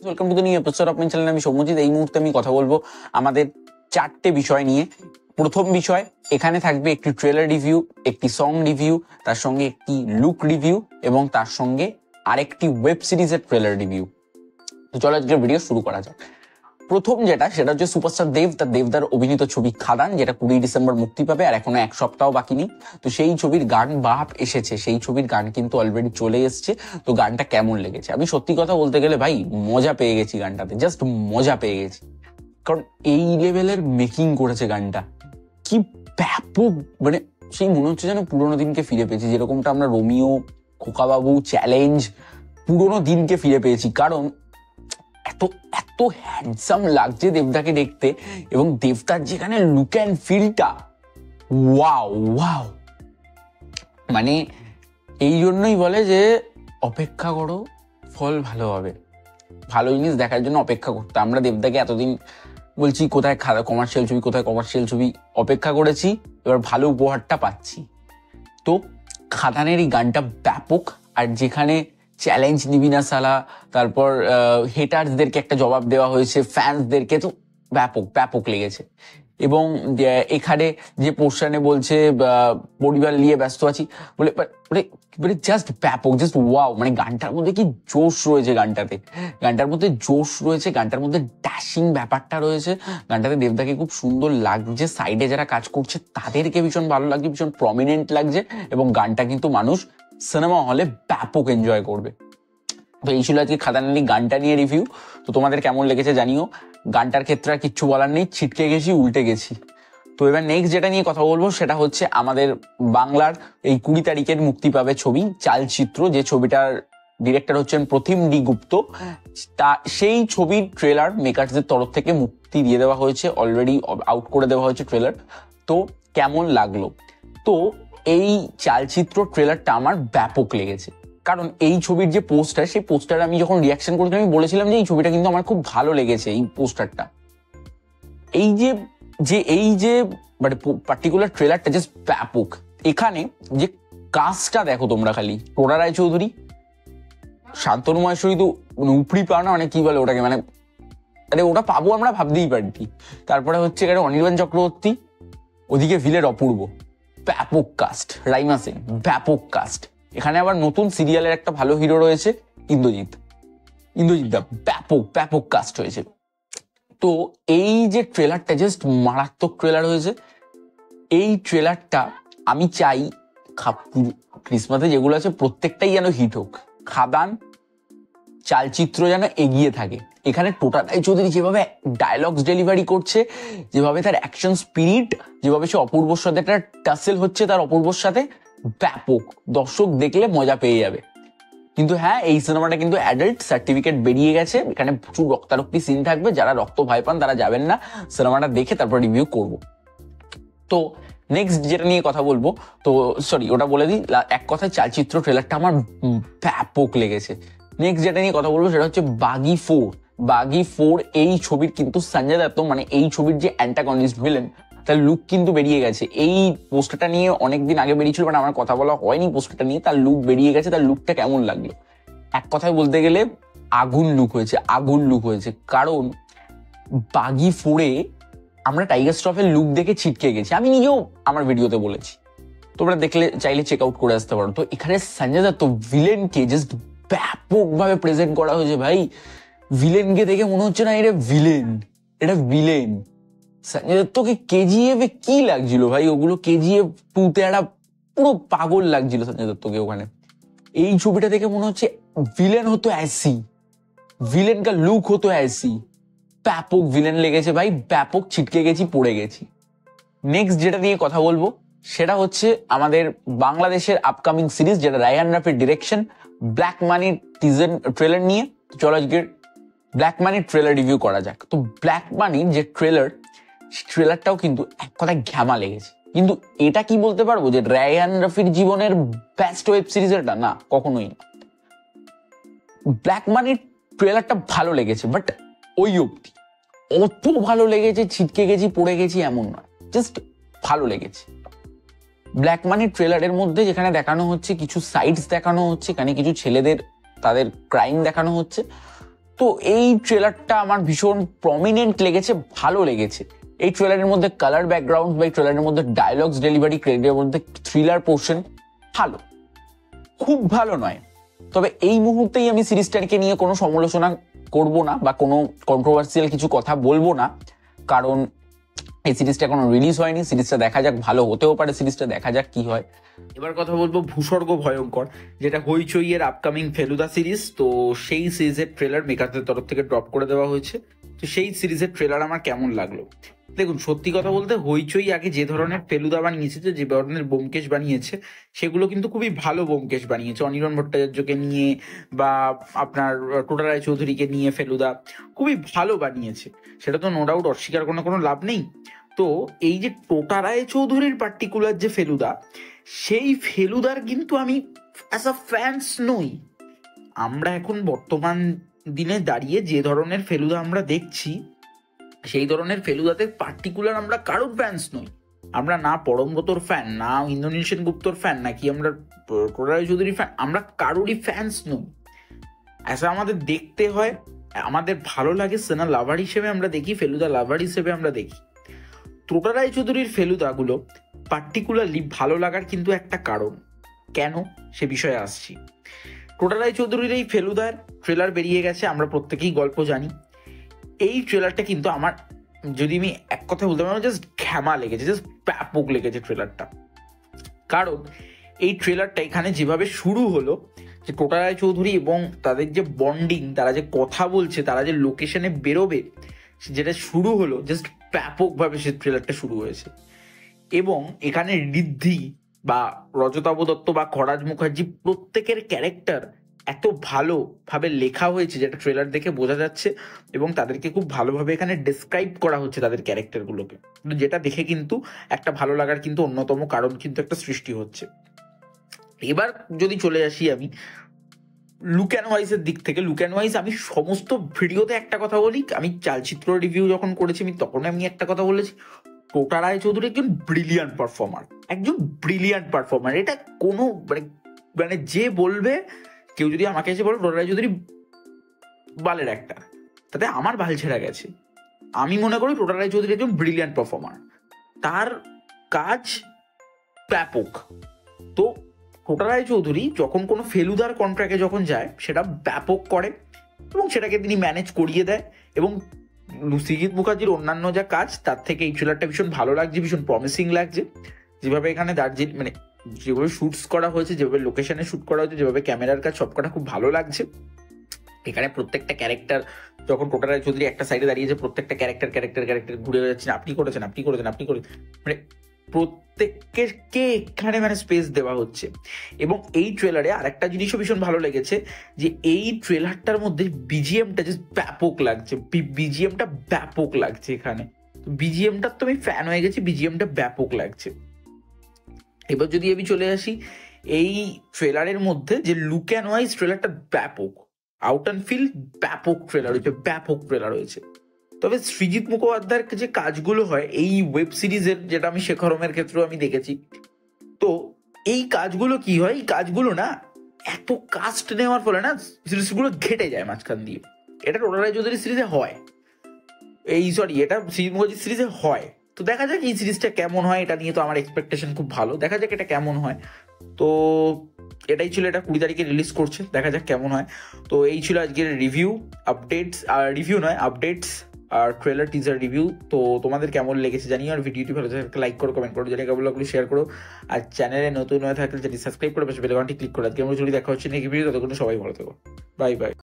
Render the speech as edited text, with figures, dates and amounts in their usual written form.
Welcome to the new episode of my channel. আমি সৌম্যজিৎ। এই মুহূর্তে আমি কথা বলবো আমাদের 4টে বিষয় নিয়ে। প্রথম বিষয়, এখানে থাকবে একটি ট্রেলার রিভিউ, একটি সং রিভিউ, তার সঙ্গে একটি লুক রিভিউ এবং তার সঙ্গে আরেকটি ওয়েব সিরিজের ট্রেলার রিভিউ। তো চলো আজকের ভিডিও শুরু করা যাক। প্রথম সেটা হচ্ছে সুপারস্টার দেবদার অভিনীত ছবি খাদান, যেটা 20 ডিসেম্বর মুক্তি পাবে, আর এখনো এক সপ্তাহ বাকি নেই। তো সেই ছবির গান বাপ এসেছে, সেই ছবির গান কিন্তু অলরেডি চলে এসছে। তো গানটা কেমন লেগেছে? আমি সত্যি কথা বলতে গেলে ভাই মজা পেয়ে গেছি গানটাতে, জাস্ট মজা পেয়ে গেছি। কারণ এই লেভেলের মেকিং করেছে গানটা, কি ব্যাপক, মানে সেই মনে হচ্ছে যেন পুরোনো দিনকে ফিরে পেয়েছি, যেরকমটা আমরা রোমিও, খোকাবাবু, চ্যালেঞ্জ, পুরোনো দিনকে ফিরে পেয়েছি। কারণ এত এত হ্যান্ডসাম লাগছে দেবদাকে দেখতে, এবং দেবদার যেখানে লুক অ্যান্ড ফিলটা, ওয়াও ওয়াও। মানে এই জন্যই বলে যে অপেক্ষা করো, ফল ভালো হবে। ভালো জিনিস দেখার জন্য অপেক্ষা করতে। আমরা দেবদাকে এতদিন বলছি কোথায় কমার্শিয়াল ছবি, কোথায় কমার্শিয়াল ছবি, অপেক্ষা করেছি, এবার ভালো উপহারটা পাচ্ছি। তো খাদানের এই গানটা ব্যাপক। আর যেখানে চ্যালেঞ্জ নিবিনা সালা, তারপর হেটার্সদেরকে একটা জবাব দেওয়া হয়েছে, ফ্যান্সদেরকে, তো ব্যাপক ব্যাপক লেগেছে। এবং এখানে যে পোর্শনে বলছে পরিবার নিয়ে ব্যস্ত আছি বলে, মানে জাস্ট ব্যাপক, জাস্ট ওয়াও। মানে গানটার মধ্যে কি জোশ রয়েছে, গানটার মধ্যে জোশ রয়েছে, গানটার মধ্যে ড্যাশিং ব্যাপারটা রয়েছে। গানটাতে দেবদাকে খুব সুন্দর লাগছে, সাইডে যারা কাজ করছে তাদেরকে ভীষণ ভালো লাগছে, ভীষণ প্রমিনেন্ট লাগছে, এবং গানটা কিন্তু মানুষ সিনেমা হলে ব্যাপক এনজয় করবে। তো এই ছিল আজকে খাদান আলী গানটা নিয়ে রিভিউ। তো তোমাদের কেমন লেগেছে জানিও। গানটার ক্ষেত্রে আর কিচ্ছু বলার নেই, ছিটকে গেছি, উল্টে গেছি। তো এবার নেক্সট যেটা নিয়ে কথা বলবো সেটা হচ্ছে আমাদের বাংলার এই 20 তারিখের মুক্তি পাবে ছবি চালচিত্র, যে ছবিটার ডিরেক্টর হচ্ছেন প্রতিম ডি গুপ্ত। তা সেই ছবির ট্রেলার মেকার্সদের তরফ থেকে মুক্তি দিয়ে দেওয়া হয়েছে, অলরেডি আউট করে দেওয়া হয়েছে ট্রেলার। তো কেমন লাগলো? তো এই চালচিত্র ট্রেলারটা আমার ব্যাপক লেগেছে। কারণ এই ছবির যে পোস্টার, সেই পোস্টার আমি যখন রিয়াকশন করেছিলাম আমি বলেছিলাম যে এই ছবিটা কিন্তু আমার খুব ভালো লেগেছে। এই পোস্টারটা, এই যে মানে পার্টিকুলার ট্রেলারটা জাস্ট ব্যাপক। এখানে যে কাজটা দেখো তোমরা, খালি টোরা রায়চৌধুরী, শান্তনু মহেশ্বরী, তো উপরি পাও না, মানে কি বলে ওটাকে, মানে আরে ওটা পাবো আমরা ভাবতেই পারি। তারপরে হচ্ছে এখানে অনির্বাণ চক্রবর্তী, ওদিকে ভিলের অপূর্ব, ব্যাপক কাস্ট। রাইমা সিং, ব্যাপক কাস্ট। এখানে আবার নতুন সিরিয়ালের একটা ভালো হিরো রয়েছে, ইন্দ্রজিৎ দা, ব্যাপক কাস্ট হয়েছে। তো এই যে ট্রেলারটা জাস্ট মারাত্মক ট্রেলার হয়েছে। এই ট্রেলারটা আমি চাই ক্রিসমাসে যেগুলো আছে প্রত্যেকটাই যেন হিট হোক। খাদান চালচিত্র যেন এগিয়ে থাকে। এখানে টোটা রায়চৌধুরী যেভাবে ডায়লগস ডেলিভারি করছে, যেভাবে তার অ্যাকশন স্পিরিট, যেভাবে সে অপূর্বর সাথে একটা টাসেল হচ্ছে তার অপূর্বর সাথে, ব্যাপক। দর্শক দেখলে মজা পেয়ে যাবে। কিন্তু হ্যাঁ, এই সিনেমাটা কিন্তু অ্যাডাল্ট সার্টিফিকেট বেরিয়ে গেছে। এখানে প্রচুর রক্তারক্তি সিন থাকবে, যারা রক্ত ভয় পান তারা যাবেন না, সিনেমাটা দেখে তারপর রিভিউ করব। তো নেক্সট যেটা নিয়ে কথা বলবো, তো সরি ওটা বলে দিই, এক কথায় চালচিত্র ট্রেলারটা আমার ব্যাপক লেগেছে। নেক্সট যেটা নিয়ে কথা বলবো সেটা হচ্ছে বাগি 4। এই ছবির কিন্তু সঞ্জয় দত্ত, মানে এই ছবির যে অ্যান্টাগনিস্ট ভিলেন, তার লুক কিন্তু বেরিয়ে গেছে। এই পোস্টারটা নিয়ে অনেকদিন আগে বেরিয়েছিল, বাট আমার কথা বলা হয়নি পোস্টারটা নিয়ে। তার লুক বেরিয়ে গেছে। তার লুকটা কেমন লাগলো? এক কথায় বলতে গেলে আগুন লুক হয়েছে। কারণ বাগি 4-এ আমরা টাইগার শ্রফের লুক দেখে ছিটকে গেছি। আমি নিজেও আমার ভিডিওতে বলেছি, তোমরা দেখলে চাইলে চেক আউট করে আসতে পারো। তো এখানে সঞ্জয় দত্ত ভিলেনকে জাস্ট ব্যাপকভাবে প্রেজেন্ট করা হয়েছে। ভাই ভিলেনকে দেখে মনে হচ্ছে না এটা ভিলেন। সঞ্জয় দত্তকে কেজিএফ এ কি লাগছিল ভাই, ওগুলো কেজিএফ 2-তে একটা পুরো পাগল লাগছিল সঞ্জয় দত্তকে ওখানে। এই ছবিটা দেখে মনে হচ্ছে ভিলেন হতো ऐसी, ভিলেন কা লুক হতো ऐसी। ব্যাপক ভিলেন লেগেছে ভাই, ব্যাপক ছিটকে গেছি, পড়ে গেছি। নেক্সট যেটা নিয়ে কথা বলবো সেটা হচ্ছে আমাদের বাংলাদেশের আপকামিং সিরিজ, যেটা রায়হান রাফির ডিরেকশন, ব্ল্যাক মানির টিজার ট্রেলার নিয়ে। চলো আজকে ব্ল্যাক মানির ট্রেলার রিভিউ করা যাক। তো ব্ল্যাক মানির যে ট্রেলারটাও কিন্তু এক কথায় ঘ্যামা লেগেছে। কিন্তু এটা কি বলতে পারবো যে রায়হান রাফির জীবনের বেস্ট ওয়েব সিরিজ এটা? না, কখনোই না। ব্ল্যাক মানির ট্রেলারটা ভালো লেগেছে, বাট ওই অব্দি। অত ভালো লেগেছে ছিটকে গেছি, পড়ে গেছি এমন নয়, জাস্ট ভালো লেগেছে। ব্ল্যাক মানির ট্রেলারের মধ্যে যেখানে দেখানো হচ্ছে কিছু সাইডস দেখানো হচ্ছে, এখানে কিছু ছেলেদের তাদের ক্রাইম দেখানো হচ্ছে, তো এই ট্রেলারটা আমার ভীষণ প্রমিনেন্ট লেগেছে, ভালো লেগেছে। এই ট্রেলারের মধ্যে কালার ব্যাকগ্রাউন্ড বা এই ট্রেলারের মধ্যে ডায়লগস ডেলিভারি, ক্রেডিটের মধ্যে থ্রিলার পোর্শন ভালো, খুব ভালো নয়। তবে এই মুহূর্তেই আমি সিরিজটাকে নিয়ে কোনো সমালোচনা করব না বা কোনো কন্ট্রোভার্সিয়াল কিছু কথা বলবো না, কারণ এই সিরিজটা এখনো রিলিজ হয়নি। সিরিজটা দেখা যাক, ভালো হতেও পারে সিরিজটা, দেখা যাক কি হয়। এবার কথা বলবো ভূস্বর্গ ভয়ঙ্কর, যেটা হইচই এর আপকামিং ফেলুদা সিরিজ। তো সেই সিরিজের ট্রেলার মেকারদের তরফ থেকে ড্রপ করে দেওয়া হয়েছে। তো সেই সিরিজের ট্রেলার আমার কেমন লাগলো? দেখুন, সত্যি কথা বলতে হইচই আগে যে ধরনের ফেলুদা বানিয়েছে, যে ধরনের ব্যোমকেশ বানিয়েছে, সেগুলো কিন্তু খুবই ভালো ব্যোমকেশ বানিয়েছে। অনির্বাণ ভট্টাচার্যকে নিয়ে বা আপনার টোটা রায়চৌধুরীকে নিয়ে ফেলুদা খুবই ভালো বানিয়েছে, সেটা তো নো ডাউট অস্বীকার কোনো লাভ নেই। তো এই যে টোটা রায়চৌধুরীর পার্টিকুলার যে ফেলুদা, সেই ফেলুদার কিন্তু আমি অ্যাজ আ ফ্যান্স নই। আমরা এখন বর্তমান দিনে দাঁড়িয়ে যে ধরনের ফেলুদা আমরা দেখছি, সেই ধরনের ফেলুদাতে পার্টিকুলার আমরা কারোর ফ্যান্স নই। আমরা না পরমব্রতর ফ্যান, না ইন্দ্রনীল সেনগুপ্তর ফ্যান, নাকি আমরা টোটা রায়চৌধুরীর ফ্যান, আমরা কারোরই ফ্যান্স নই। অ্যাসা আমাদের দেখতে হয়, আমাদের ভালো লাগে, সেনা লাভার হিসেবে আমরা দেখি, ফেলুদা লাভার হিসেবে আমরা দেখি। টোটা রায়চৌধুরীর ফেলুদাগুলো পার্টিকুলারলি ভালো লাগার কিন্তু একটা কারণ, কেন সে বিষয়ে আসছি। টোটা রায়চৌধুরীর এই ফেলুদার ট্রেলার বেরিয়ে গেছে, আমরা প্রত্যেকেই গল্প জানি। এই ট্রেলারটা কিন্তু আমার, যদি আমি এক কথা বলতে পারি, জাস্ট ঘ্যামা লেগেছে, জাস্ট ব্যাপক লেগেছে ট্রেলারটা। কারণ এই ট্রেলারটা এখানে যেভাবে শুরু হলো, যে টোটা রায়চৌধুরী এবং তাদের যে বন্ডিং, তারা যে কথা বলছে, তারা যে লোকেশনে বেরোবে, যেটা শুরু হলো, জাস্ট ব্যাপকভাবে সে ট্রেলারটা শুরু হয়েছে। এবং এখানে ঋদ্ধি বা রজতাভ দত্ত বা খরাজ মুখার্জি, প্রত্যেকের ক্যারেক্টার এত ভালোভাবে লেখা হয়েছে, যেটা ট্রেলার দেখে বোঝা যাচ্ছে, এবং তাদেরকে খুব ভালোভাবে এখানে ডেসক্রাইব করা হচ্ছে তাদের ক্যারেক্টারগুলোকে, যেটা দেখে কিন্তু একটা ভালো লাগার কিন্তু অন্যতম কারণ কিন্তু একটা সৃষ্টি হচ্ছে। এবার যদি চলে আসি আমি লুক অ্যান্ড ওয়াইজের দিক থেকে, লুক অ্যান্ড ওয়াইজ আমি সমস্ত ভিডিওতে একটা কথা বলি, আমি চালচিত্র রিভিউ যখন করেছি তখন আমি একটা কথা বলেছি, টোটা রায়চৌধুরী একজন ব্রিলিয়ান্ট পারফর্মার, একজন ব্রিলিয়ান্ট পারফর্মার। এটা কোনো মানে যে বলবে, কেউ যদি আমাকে এসে বলে টোটা রায়চৌধুরী বালের একটা, তাতে আমার বাল ছেড়া গেছে। আমি মনে করি টোটা রায়চৌধুরী একজন ব্রিলিয়ান্ট পারফর্মার, তার কাজ ব্যাপক। তো টোটা রায়চৌধুরী যখন কোনো ফেলুদার কন্ট্রাক্টে যখন যায়, সেটা ব্যাপক করে এবং সেটাকে তিনি ম্যানেজ করিয়ে দেয়। এবং সৃজিত মুখার্জির অন্যান্য যা কাজ, তার থেকে এই ট্রেলারটা ভীষণ ভালো লাগছে, ভীষণ প্রমিসিং লাগছে। যেভাবে এখানে দার্জিলিং মানে যেভাবে শুটস করা হয়েছে, যেভাবে লোকেশনে শুট করা হয়েছে, যেভাবে ক্যামেরার কাজ, সবকটা খুব ভালো লাগছে। এখানে প্রত্যেকটা ক্যারেক্টার, যখন টোটা রায়চৌধুরী একটা সাইডে দাঁড়িয়েছে, প্রত্যেকটা ক্যারেক্টার ঘুরে যাচ্ছেন, আপনি করেছেন, মানে প্রত্যেককে এখানে মানে স্পেস দেওয়া হচ্ছে। এবং এই ট্রেলারে আরেকটা জিনিসও ভীষণ ভালো লেগেছে, যে এই ট্রেলারটার মধ্যে বিজিএমটা জাস্ট ব্যাপক লাগছে, বিজিএমটা ব্যাপক লাগছে এখানে। বিজিএমটার তো আমি ফ্যান হয়ে গেছি, বিজিএমটা ব্যাপক লাগছে। এবার যদি আমি চলে আসি এই ট্রেলারের মধ্যে, যে লুক অ্যান্ড ওয়াইজ ট্রেলারটা ব্যাপক, আউট অ্যান্ড ফিল ব্যাপক ট্রেলার হয়েছে, ব্যাপক ট্রেলার হয়েছে। তবে সৃজিত মুখোপাধ্যায়ের যে কাজগুলো হয় এই ওয়েব সিরিজের, যেটা আমি শেখরমের ক্ষেত্রেও আমি দেখেছি, তো এই কাজগুলো কি হয়, এই কাজগুলো না এত কাস্ট নেওয়ার ফলে না সিরিজগুলো ঘেটে যায় মাঝখান দিয়ে। এটা টোটা রায়চৌধুরী সিরিজে হয়, এটা সৃজিত মুখার্জির সিরিজে হয়। তো দেখা যাক এই সিরিজটা কেমন হয়, এটা নিয়ে তো আমার এক্সপেকটেশন খুব ভালো, দেখা যাক এটা কেমন হয়। তো এটাই ছিল, এটা 20 তারিখে রিলিজ করছে, দেখা যাক কেমন হয়। তো এই ছিল আজকের রিভিউ, আপডেটস, আর রিভিউ নয় আপডেটস আর ট্রেলার টিজার রিভিউ। তো তোমাদের কেমন লেগেছে জানিও, আর ভিডিওটি ভালো লাগলে লাইক করো, কমেন্ট করো, জানি কেমন লাগলো শেয়ার করো, আর চ্যানেলে নতুন হয়ে থাকলে যদি সাবস্ক্রাইব করে পাশে বেল আইকনটি ক্লিক করো। আজকে আমরা যদি দেখা হচ্ছে নেক্সট ভিডিও, ততক্ষণ সবাই ভালো থেকো, বাই বাই।